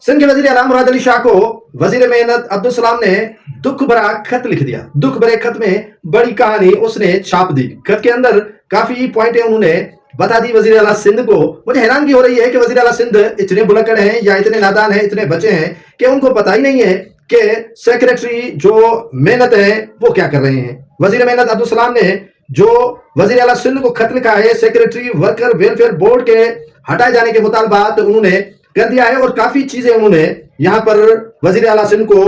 सिंध के वजीर आला मुराद अली शाह को वजीर मेहनत अब्दुल सलाम ने दुख भरा खत लिख दिया। दुख भरे खत में बड़ी कहानी उसने छाप दी। खत के अंदर काफी पॉइंटें उन्होंने बता दी वजीर आला सिंध को। मुझे हैरानगी हो रही है कि वजीर आला सिंध इतने बुलक्कड़ हैं या इतने नादान हैं, इतने बच्चे हैं कि उनको पता ही नहीं है कि सेक्रेटरी जो मेहनत है वो क्या कर रहे हैं। वजीर मेहनत अब्दुल सलाम ने जो वजीर आला सिंध को खत लिखा है, सेक्रेटरी वर्कर वेलफेयर बोर्ड के हटाए जाने के मुतालबात उन्होंने कर दिया है और काफी चीजें उन्होंने यहाँ पर वजीर आला सिंध को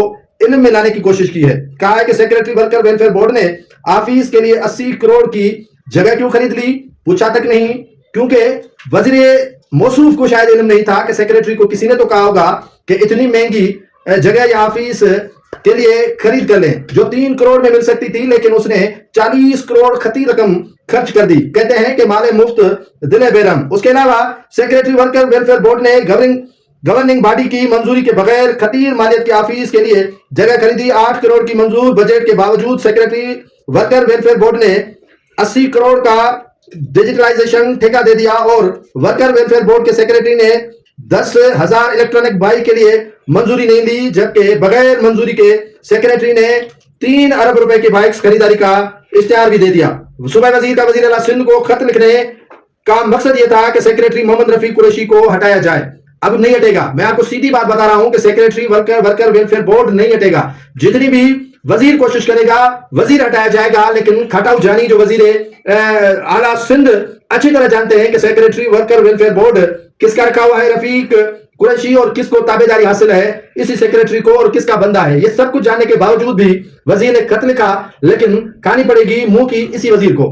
इल्म में लाने की कोशिश की है। कहा है कि सेक्रेटरी वर्कर वेलफेयर बोर्ड ने ऑफिस के लिए 80 करोड़ की जगह क्यों खरीद ली, पूछा तक नहीं, क्योंकि वजीर मौसूफ को शायद इल्म नहीं था कि सेक्रेटरी को किसी ने तो कहा होगा कि इतनी महंगी जगह या ऑफिस के लिए खरीद कर लें जो 3 करोड़ में मिल सकती थी, लेकिन उसने 40 करोड़ खती रकम खर्च कर दी। कहते हैं कि माले मुफ्त दिले बेरम। उसके अलावा सेक्रेटरी वर्कर वेलफेयर बोर्ड ने गवर्निंग बॉडी की मंजूरी के बगैर खतीर मालियत के ऑफिस के लिए जगह खरीदी। 8 करोड़ की मंजूर बजट के बावजूद सेक्रेटरी वर्कर वेलफेयर बोर्ड ने 80 करोड़ का डिजिटलाइजेशन ठेका दे दिया और वर्कर वेलफेयर बोर्ड के सेक्रेटरी ने 10,000 इलेक्ट्रॉनिक बाइक के लिए मंजूरी नहीं दी, जबकि बगैर मंजूरी के सेक्रेटरी ने 3 अरब रुपए की बाइक्स खरीदारी का इश्तिहार भी दे दिया। सूबा वजीर का वजीर आला सिंध को खत लिखने का मकसद यह था कि सेक्रेटरी मोहम्मद रफी कुरैशी को हटाया जाए। अब नहीं हटेगा। मैं आपको सीधी बात बता रहा हूं कि सेक्रेटरी वर्कर वेलफेयर बोर्ड नहीं हटेगा। जितनी भी वजीर कोशिश करेगा वजीर हटाया जाएगा, लेकिन खटाऊ जानी जो वजीर आला सिंध अच्छी तरह जानते हैं कि सेक्रेटरी वर्कर वेलफेयर बोर्ड किसका रखा हुआ है, रफीक कुरैशी, और किसको ताबेदारी हासिल है इसी सेक्रेटरी को, और किसका बंदा है। ये सब कुछ जानने के बावजूद भी वजीर ने खत लिखा, लेकिन कहानी पड़ेगी मुंह की इसी वजीर को।